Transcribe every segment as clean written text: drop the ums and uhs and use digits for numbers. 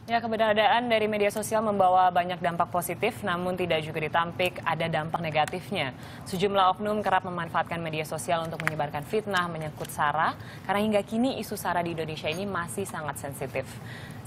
Ya, keberadaan dari media sosial membawa banyak dampak positif, namun tidak juga ditampik ada dampak negatifnya. Sejumlah oknum kerap memanfaatkan media sosial untuk menyebarkan fitnah menyangkut SARA, karena hingga kini isu SARA di Indonesia ini masih sangat sensitif.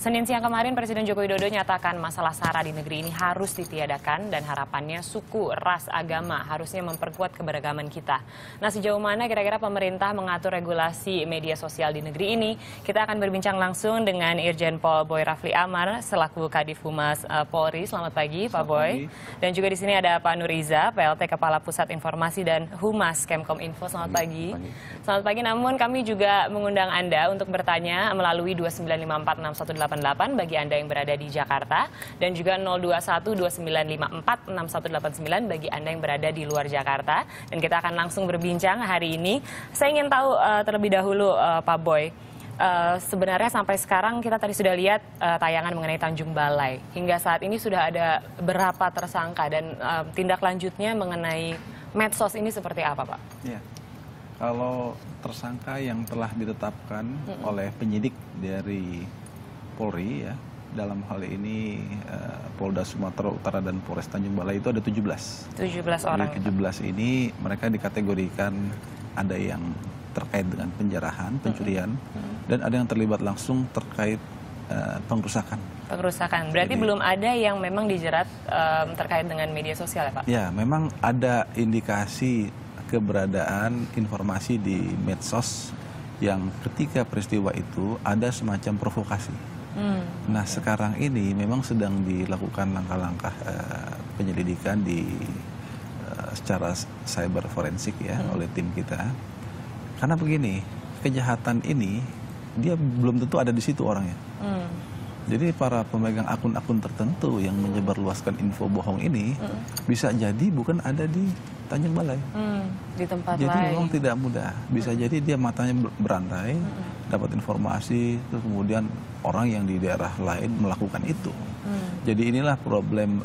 Senin siang kemarin, Presiden Joko Widodo nyatakan masalah SARA di negeri ini harus ditiadakan dan harapannya suku, ras, agama harusnya memperkuat keberagaman kita. Nah, sejauh mana kira-kira pemerintah mengatur regulasi media sosial di negeri ini? Kita akan berbincang langsung dengan Irjen Pol Boy Rafli Amar selaku Kadif Humas Polri. Selamat pagi, Pak Boy. Dan juga di sini ada Pak Nuriza, PLT Kepala Pusat Informasi dan Humas Kemkominfo. Selamat pagi. Selamat pagi. Namun kami juga mengundang Anda untuk bertanya melalui 295461888 bagi Anda yang berada di Jakarta dan juga 02129546189 bagi Anda yang berada di luar Jakarta. Dan kita akan langsung berbincang hari ini. Saya ingin tahu terlebih dahulu, Pak Boy. Sebenarnya sampai sekarang kita tadi sudah lihat tayangan mengenai Tanjung Balai. Hingga saat ini sudah ada berapa tersangka dan tindak lanjutnya mengenai medsos ini seperti apa, Pak? Ya, kalau tersangka yang telah ditetapkan oleh penyidik dari Polri ya, dalam hal ini Polda Sumatera Utara dan Polres Tanjung Balai itu ada 17. 17 orang. Dari 17 ini mereka dikategorikan ada yang terkait dengan penjarahan, pencurian, dan ada yang terlibat langsung terkait pengrusakan. Pengrusakan, berarti jadi, belum ada yang memang dijerat terkait dengan media sosial ya, Pak? Ya, memang ada indikasi keberadaan informasi di medsos yang ketika peristiwa itu ada semacam provokasi. Nah, sekarang ini memang sedang dilakukan langkah-langkah penyelidikan secara cyber forensik ya oleh tim kita. Karena begini, kejahatan ini dia belum tentu ada di situ orangnya. Jadi para pemegang akun-akun tertentu yang menyebarluaskan info bohong ini bisa jadi bukan ada di Tanjung Balai. Di tempat jadi lain. memang tidak mudah. Bisa jadi dia matanya berantai, dapat informasi, terus kemudian orang yang di daerah lain melakukan itu. Jadi inilah problem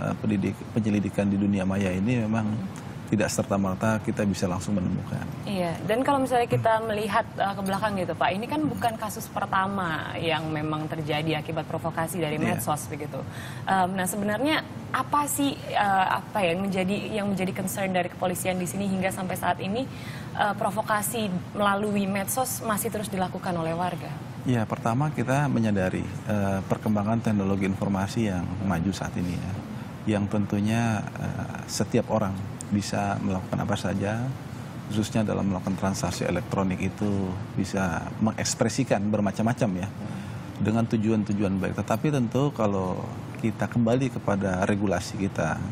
penyelidikan di dunia maya ini memang tidak serta-merta kita bisa langsung menemukan. Iya, dan kalau misalnya kita melihat ke belakang gitu Pak, ini kan bukan kasus pertama yang memang terjadi akibat provokasi dari medsos begitu. Nah, sebenarnya apa sih yang menjadi concern dari kepolisian di sini hingga sampai saat ini provokasi melalui medsos masih terus dilakukan oleh warga? Ya, pertama kita menyadari perkembangan teknologi informasi yang maju saat ini ya, yang tentunya setiap orang bisa melakukan apa saja, khususnya dalam melakukan transaksi elektronik itu bisa mengekspresikan bermacam-macam ya, dengan tujuan-tujuan baik. Tetapi tentu kalau kita kembali kepada regulasi kita,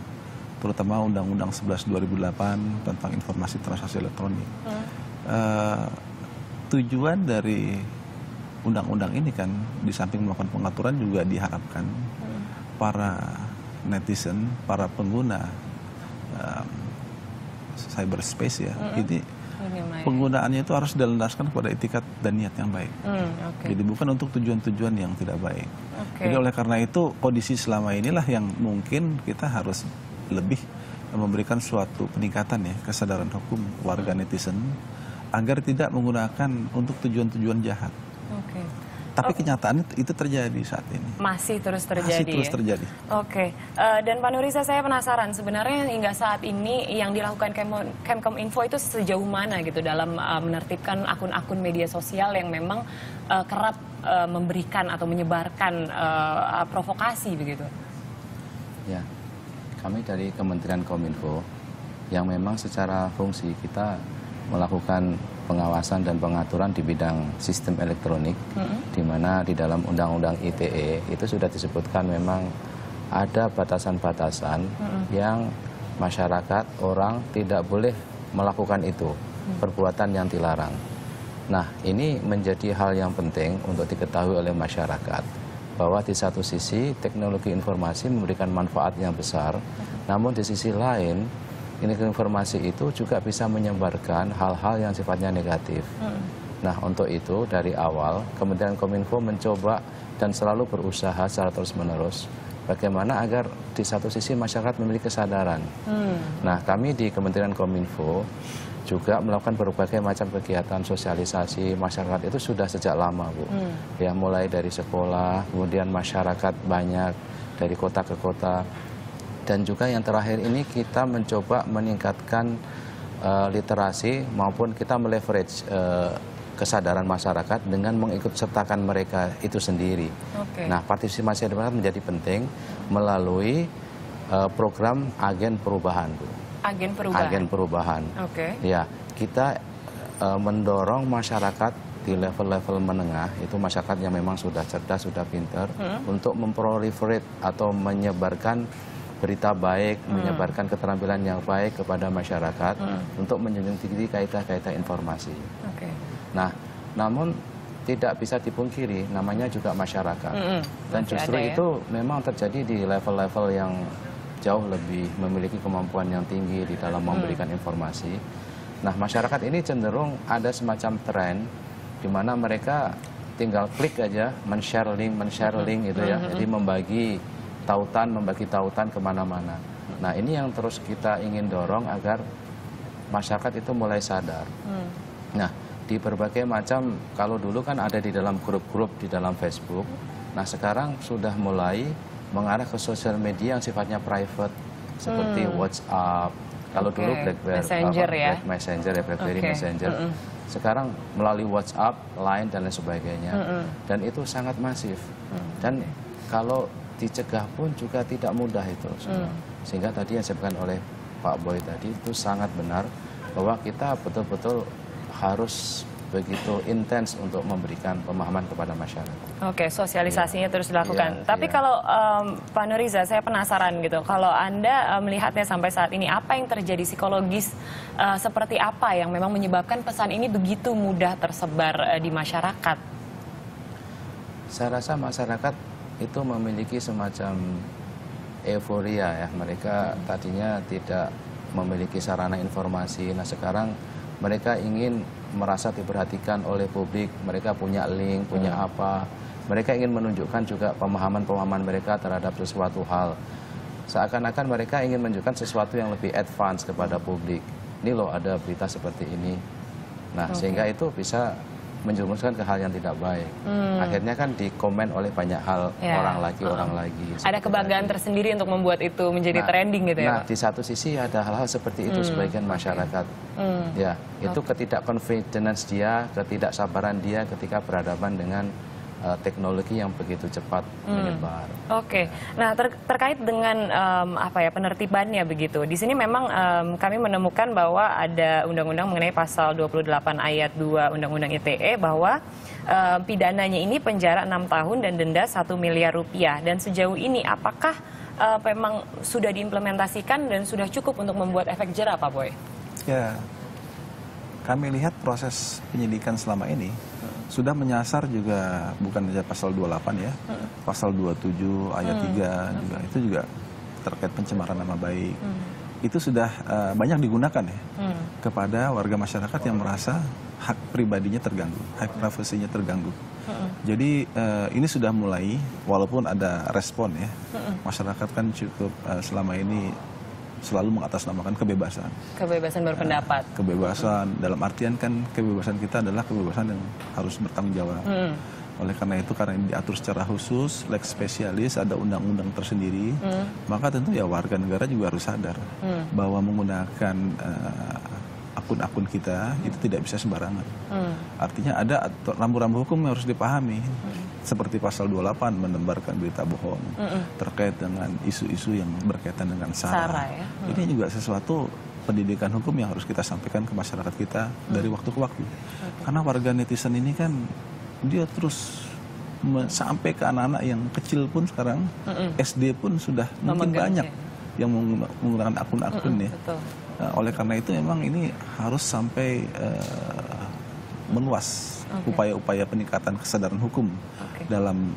terutama Undang-Undang 11 2008 tentang informasi transaksi elektronik, tujuan dari undang-undang ini kan di samping melakukan pengaturan juga diharapkan para netizen, para pengguna cyberspace ya, ini penggunaannya itu harus dilandaskan kepada etikat dan niat yang baik. Jadi bukan untuk tujuan-tujuan yang tidak baik. Jadi oleh karena itu kondisi selama inilah yang mungkin kita harus lebih memberikan suatu peningkatan ya kesadaran hukum warga netizen agar tidak menggunakan untuk tujuan-tujuan jahat. Tapi kenyataan itu terjadi saat ini. Masih terus terjadi. Masih terus terjadi. Dan Pak Nuriza, saya penasaran sebenarnya hingga saat ini yang dilakukan Kemkominfo itu sejauh mana gitu dalam menertibkan akun-akun media sosial yang memang kerap memberikan atau menyebarkan provokasi begitu? Ya, kami dari Kementerian Kominfo yang memang secara fungsi kita melakukan pengawasan dan pengaturan di bidang sistem elektronik, di mana di dalam Undang-Undang ITE itu sudah disebutkan memang ada batasan-batasan yang masyarakat, orang tidak boleh melakukan itu, perbuatan yang dilarang. Nah, ini menjadi hal yang penting untuk diketahui oleh masyarakat, bahwa di satu sisi teknologi informasi memberikan manfaat yang besar, namun di sisi lain informasi itu juga bisa menyebarkan hal-hal yang sifatnya negatif. Nah, untuk itu dari awal Kementerian Kominfo mencoba dan selalu berusaha secara terus-menerus bagaimana agar di satu sisi masyarakat memiliki kesadaran. Nah, kami di Kementerian Kominfo juga melakukan berbagai macam kegiatan sosialisasi masyarakat itu sudah sejak lama, Bu. Ya, mulai dari sekolah, kemudian masyarakat banyak dari kota ke kota. Dan juga yang terakhir ini kita mencoba meningkatkan literasi maupun kita meleverage kesadaran masyarakat dengan mengikut sertakan mereka itu sendiri. Nah, partisipasi masyarakat menjadi penting melalui program agen perubahan, Bu. Agen perubahan? Agen perubahan. Ya, kita mendorong masyarakat di level-level menengah, itu masyarakat yang memang sudah cerdas, sudah pintar, untuk memproliferate atau menyebarkan berita baik, menyebarkan keterampilan yang baik kepada masyarakat untuk menjunjung tinggi kaidah-kaidah informasi. Nah, namun tidak bisa dipungkiri, namanya juga masyarakat. Dan justru itu memang terjadi di level-level yang jauh lebih memiliki kemampuan yang tinggi di dalam memberikan informasi. Nah, masyarakat ini cenderung ada semacam tren di mana mereka tinggal klik aja, men-share link gitu ya. Jadi membagi tautan kemana-mana. Nah, ini yang terus kita ingin dorong agar masyarakat itu mulai sadar. Nah, di berbagai macam, kalau dulu kan ada di dalam grup-grup di dalam Facebook, nah sekarang sudah mulai mengarah ke sosial media yang sifatnya private, seperti WhatsApp. Kalau dulu BlackBerry Messenger. Sekarang melalui WhatsApp, Line dan lain sebagainya. Dan itu sangat masif. Dan kalau dicegah pun juga tidak mudah itu. Sehingga tadi yang disebutkan oleh Pak Boy tadi itu sangat benar bahwa kita betul-betul harus begitu intens untuk memberikan pemahaman kepada masyarakat. Sosialisasinya terus dilakukan. Tapi kalau Pak Nuriza, saya penasaran gitu, kalau Anda melihatnya sampai saat ini, apa yang terjadi psikologis, seperti apa yang memang menyebabkan pesan ini begitu mudah tersebar di masyarakat? Saya rasa masyarakat itu memiliki semacam euforia ya. Mereka tadinya tidak memiliki sarana informasi. Nah, sekarang mereka ingin merasa diperhatikan oleh publik, mereka punya link, punya apa. Mereka ingin menunjukkan juga pemahaman-pemahaman mereka terhadap sesuatu hal. Seakan-akan mereka ingin menunjukkan sesuatu yang lebih advance kepada publik. Ini loh ada berita seperti ini. Nah, sehingga itu bisa menjerumuskan ke hal yang tidak baik. Akhirnya kan dikomen oleh banyak hal, orang lagi. Ada kebanggaan tersendiri untuk membuat itu menjadi trending gitu ya, Nah, Pak? di satu sisi ada hal-hal seperti itu sebagian masyarakat. Ya, itu ketidakconfidence dia, ketidaksabaran dia ketika berhadapan dengan teknologi yang begitu cepat menyebar. Nah terkait dengan penertibannya begitu. Di sini memang kami menemukan bahwa ada undang-undang mengenai pasal 28 ayat 2 Undang-Undang ITE bahwa pidananya ini penjara 6 tahun dan denda 1 miliar rupiah. Dan sejauh ini apakah memang sudah diimplementasikan dan sudah cukup untuk membuat efek jera, Pak Boy? Ya, kami lihat proses penyidikan selama ini sudah menyasar juga bukan saja pasal 28 ya, pasal 27 ayat 3 juga itu juga terkait pencemaran nama baik. Itu sudah banyak digunakan ya kepada warga masyarakat yang merasa hak pribadinya terganggu, hak privasinya terganggu. Jadi ini sudah mulai, walaupun ada respon ya, masyarakat kan cukup selama ini selalu mengatasnamakan kebebasan. Kebebasan berpendapat. Kebebasan dalam artian kan kebebasan kita adalah kebebasan yang harus bertanggung jawab. Oleh karena itu, karena ini diatur secara khusus, lex spesialis, ada undang-undang tersendiri, maka tentu ya warga negara juga harus sadar bahwa menggunakan akun-akun kita itu tidak bisa sembarangan. Artinya ada rambu-rambu hukum yang harus dipahami. Seperti pasal 28 menebarkan berita bohong terkait dengan isu-isu yang berkaitan dengan SARA. Ya? Ini juga sesuatu pendidikan hukum yang harus kita sampaikan ke masyarakat kita dari waktu ke waktu. Karena warga netizen ini kan dia terus sampai ke anak-anak yang kecil pun sekarang, SD pun sudah mungkin banyak yang menggunakan akun-akun ya. Oleh karena itu memang ini harus sampai meluas upaya-upaya peningkatan kesadaran hukum dalam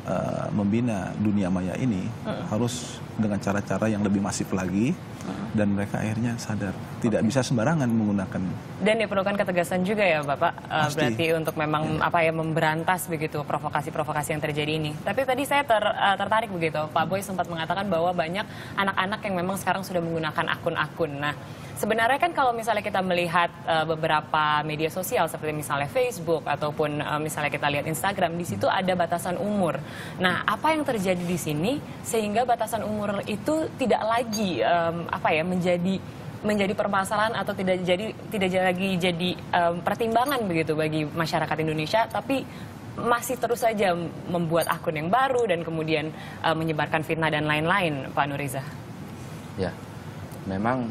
membina dunia maya ini harus dengan cara-cara yang lebih masif lagi dan mereka akhirnya sadar tidak bisa sembarangan menggunakan. Dan diperlukan ketegasan juga ya Bapak, berarti untuk memang memberantas begitu provokasi-provokasi yang terjadi ini. Tapi tadi saya tertarik begitu, Pak Boy sempat mengatakan bahwa banyak anak-anak yang memang sekarang sudah menggunakan akun-akun. Nah, Sebenarnya kan kalau misalnya kita melihat beberapa media sosial seperti misalnya Facebook ataupun misalnya kita lihat Instagram, di situ ada batasan umur. Nah, apa yang terjadi di sini sehingga batasan umur itu tidak lagi menjadi permasalahan atau tidak lagi jadi pertimbangan begitu bagi masyarakat Indonesia, tapi masih terus saja membuat akun yang baru dan kemudian menyebarkan fitnah dan lain-lain, Pak Nuriza? Ya, memang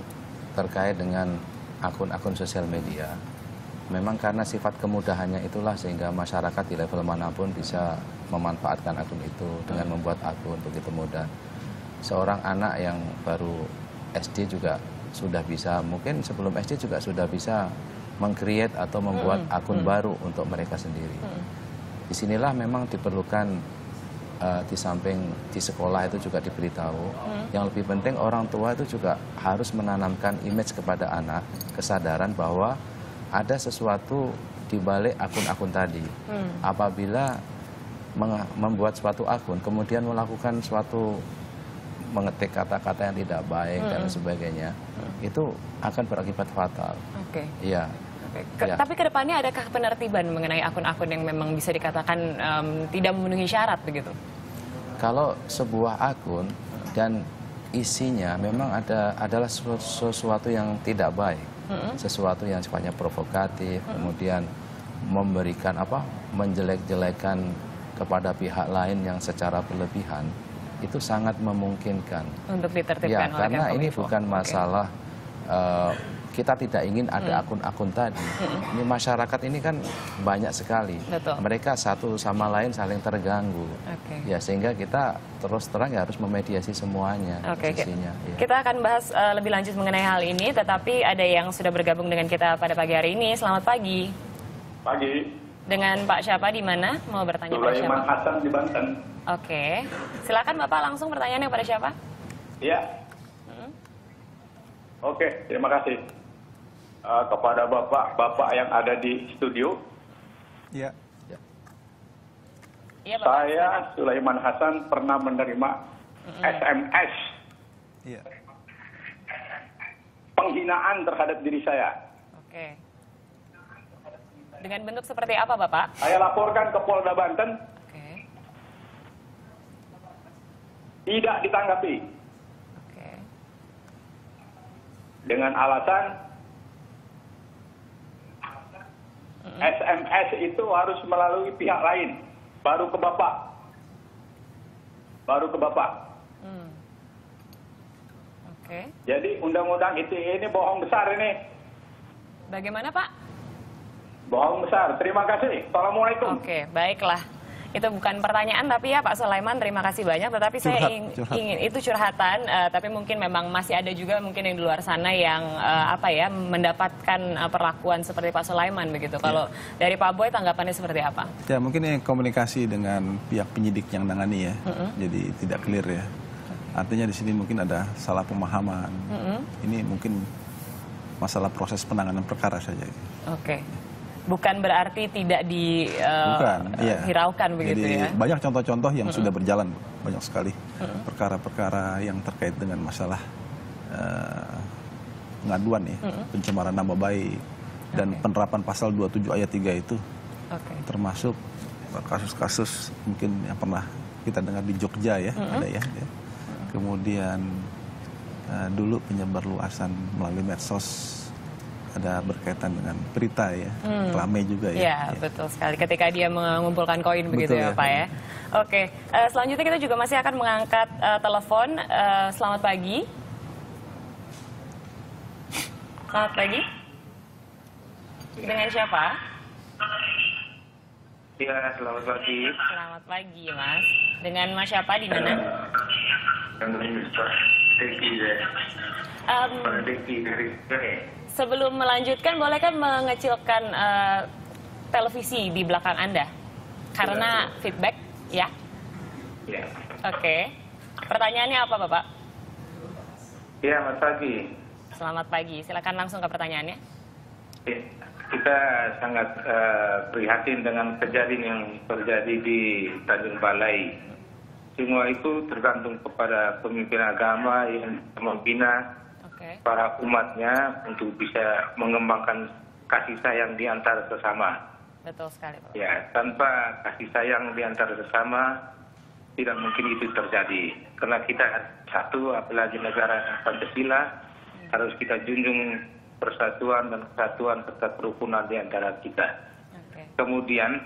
terkait dengan akun-akun sosial media, memang karena sifat kemudahannya itulah sehingga masyarakat di level manapun bisa memanfaatkan akun itu dengan membuat akun begitu mudah. Seorang anak yang baru SD juga sudah bisa, mungkin sebelum SD juga sudah bisa meng-create atau membuat akun baru untuk mereka sendiri. Disinilah memang diperlukan di samping di sekolah itu juga diberitahu. Yang lebih penting orang tua itu juga harus menanamkan image kepada anak, kesadaran bahwa ada sesuatu di balik akun-akun tadi. Apabila membuat suatu akun, kemudian melakukan suatu mengetik kata-kata yang tidak baik dan sebagainya, itu akan berakibat fatal. Oke. Iya. Ya. Tapi kedepannya adakah penertiban mengenai akun-akun yang memang bisa dikatakan tidak memenuhi syarat begitu? Kalau sebuah akun dan isinya memang adalah sesuatu yang tidak baik, sesuatu yang sifatnya provokatif, kemudian memberikan menjelek-jelekan kepada pihak lain yang secara berlebihan, itu sangat memungkinkan Untuk ditertibkan oleh karena ini Kemenkominfo. bukan masalah kita tidak ingin ada akun-akun tadi. Ini masyarakat ini kan banyak sekali. Betul. Mereka satu sama lain saling terganggu. Ya sehingga kita terus terang harus memediasi semuanya. Posisinya. Kita akan bahas lebih lanjut mengenai hal ini, tetapi ada yang sudah bergabung dengan kita pada pagi hari ini. Selamat pagi. Pagi. Dengan Pak siapa di mana? Mau bertanya pada siapa? Sulaiman Hasan di Banten. Oke. Silakan Bapak langsung pertanyaannya pada siapa? Iya. Oke, terima kasih. Kepada Bapak yang ada di studio. Ya. Iya, Bapak. Saya Sulaiman Hasan pernah menerima SMS Iya. penghinaan terhadap diri saya. Oke. Dengan bentuk seperti apa, Bapak? Saya laporkan ke Polda Banten, Oke. tidak ditanggapi. Oke. Dengan alasan SMS itu harus melalui pihak lain, baru ke Bapak. Baru ke Bapak. Oke. Jadi undang-undang ITE ini bohong besar ini. Bagaimana, Pak? Bohong besar. Terima kasih. Assalamualaikum. Oke, baiklah. Itu bukan pertanyaan, tapi ya Pak Sulaiman, terima kasih banyak. Tetapi saya ingin itu curhatan, tapi mungkin memang masih ada juga mungkin yang di luar sana yang mendapatkan perlakuan seperti Pak Sulaiman begitu. Kalau dari Pak Boy tanggapannya seperti apa? Ya mungkin ini komunikasi dengan pihak penyidik yang nangani ya, jadi tidak clear ya. Artinya di sini mungkin ada salah pemahaman. Ini mungkin masalah proses penanganan perkara saja. Oke. Bukan berarti tidak dihiraukan begitu. Jadi, ya. banyak contoh-contoh yang sudah berjalan, banyak sekali perkara-perkara yang terkait dengan masalah pengaduan ya, pencemaran nama baik dan penerapan pasal 27 ayat 3 itu, termasuk kasus-kasus mungkin yang pernah kita dengar di Jogja ya, ada ya. Kemudian dulu penyebar luasan melalui medsos, ada berkaitan dengan berita ya, rame juga ya. Iya, betul sekali. Ketika dia mengumpulkan koin begitu ya, Pak ya. Oke, selanjutnya kita juga masih akan mengangkat telepon. Selamat pagi. Selamat pagi. Dengan siapa? Ya, selamat pagi. Selamat pagi, Mas. Dengan Mas siapa di mana? Sebelum melanjutkan, bolehkah mengecilkan televisi di belakang Anda? Karena feedback, ya? Ya. Oke. Pertanyaannya apa, Bapak? Ya, selamat pagi. Selamat pagi. Silakan langsung ke pertanyaannya. Kita sangat prihatin dengan kejadian yang terjadi di Tanjung Balai. Semua itu tergantung kepada pemimpin agama yang membina para umatnya untuk bisa mengembangkan kasih sayang di antara sesama. Betul sekali, Pak. Ya, tanpa kasih sayang di antara sesama tidak mungkin itu terjadi. Karena kita satu, apalagi negara Pancasila, harus kita junjung persatuan dan kesatuan serta kerukunan di antara kita. Oke. Kemudian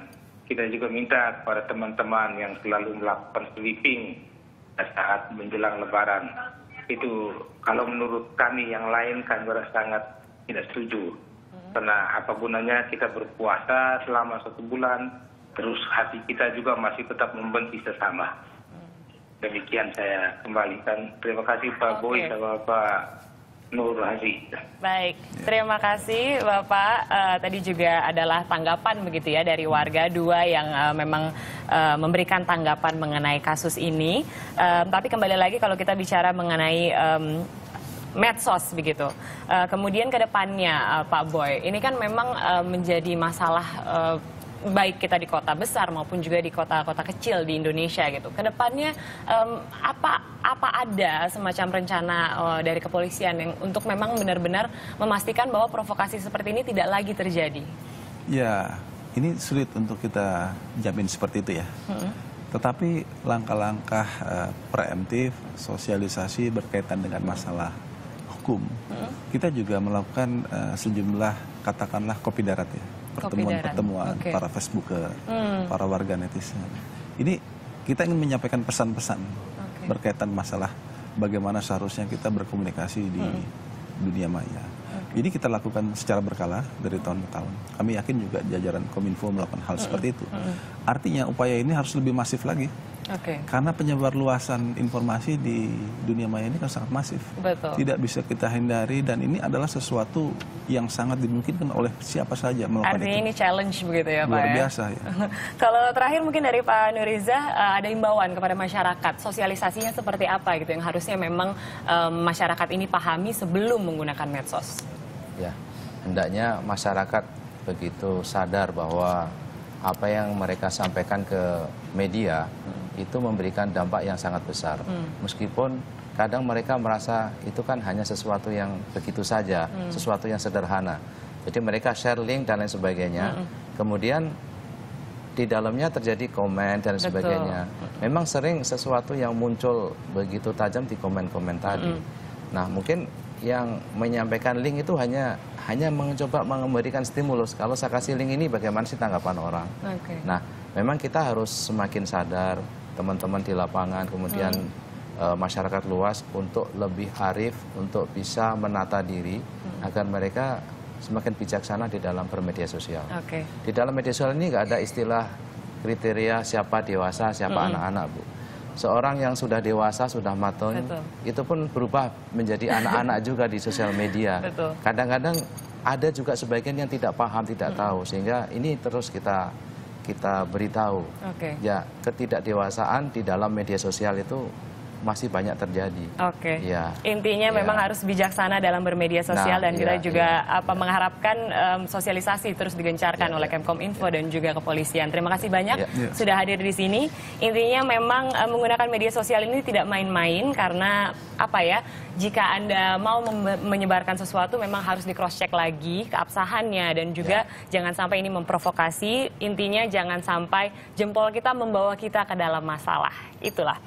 kita juga minta kepada teman-teman yang selalu melakukan sweeping saat menjelang Lebaran. Itu kalau menurut kami yang lain kami sangat tidak setuju. Karena apa gunanya kita berpuasa selama 1 bulan, terus hati kita juga masih tetap membenci sesama. Demikian saya kembalikan. Terima kasih Pak Boy sama Pak Nur Haji. Baik, terima kasih Bapak. Tadi juga adalah tanggapan begitu ya dari warga 2 yang memang memberikan tanggapan mengenai kasus ini. Tapi kembali lagi kalau kita bicara mengenai medsos begitu. Kemudian ke depannya Pak Boy, ini kan memang menjadi masalah baik kita di kota besar maupun juga di kota-kota kecil di Indonesia gitu. Kedepannya apa ada semacam rencana dari kepolisian yang untuk memang benar-benar memastikan bahwa provokasi seperti ini tidak lagi terjadi? Ya, ini sulit untuk kita jamin seperti itu ya. Tetapi langkah-langkah preemptif, sosialisasi berkaitan dengan masalah hukum, kita juga melakukan sejumlah katakanlah kopi darat ya. Pertemuan-pertemuan para Facebooker, para warga netizen. Ini kita ingin menyampaikan pesan-pesan berkaitan masalah bagaimana seharusnya kita berkomunikasi di dunia maya. Ini kita lakukan secara berkala dari tahun ke tahun. Kami yakin juga jajaran Kominfo melakukan hal seperti itu. Artinya upaya ini harus lebih masif lagi. Karena penyebar luasan informasi di dunia maya ini kan sangat masif. Betul. Tidak bisa kita hindari dan ini adalah sesuatu yang sangat dimungkinkan oleh siapa saja melakukan Artinya itu. ini challenge begitu ya Pak? Luar biasa ya. Kalau terakhir mungkin dari Pak Nuriza, ada imbauan kepada masyarakat, sosialisasinya seperti apa gitu yang harusnya memang masyarakat ini pahami sebelum menggunakan medsos? Ya, hendaknya masyarakat begitu sadar bahwa apa yang mereka sampaikan ke media itu memberikan dampak yang sangat besar. Meskipun kadang mereka merasa itu kan hanya sesuatu yang begitu saja, sesuatu yang sederhana. Jadi mereka share link dan lain sebagainya. Kemudian di dalamnya terjadi komen dan sebagainya. Memang sering sesuatu yang muncul begitu tajam di komen-komen tadi. Nah, mungkin yang menyampaikan link itu hanya mencoba memberikan stimulus. Kalau saya kasih link ini bagaimana sih tanggapan orang? Nah, memang kita harus semakin sadar teman-teman di lapangan, kemudian masyarakat luas untuk lebih arif, untuk bisa menata diri agar mereka semakin bijaksana di dalam bermedia sosial. Di dalam media sosial ini nggak ada istilah kriteria siapa dewasa, siapa anak-anak, Bu. Seorang yang sudah dewasa, sudah matang, itu pun berubah menjadi anak-anak juga di sosial media. Kadang-kadang ada juga sebagian yang tidak paham, tidak tahu, sehingga ini terus kita beritahu. Ya, ketidakdewasaan di dalam media sosial itu masih banyak terjadi. Ya. Intinya memang harus bijaksana dalam bermedia sosial dan kita juga mengharapkan sosialisasi terus digencarkan oleh Kemkominfo dan juga kepolisian. Terima kasih banyak sudah hadir di sini. Intinya memang menggunakan media sosial ini tidak main-main karena jika Anda mau menyebarkan sesuatu memang harus di cross check lagi keabsahannya dan juga jangan sampai ini memprovokasi. Intinya jangan sampai jempol kita membawa kita ke dalam masalah. Itulah.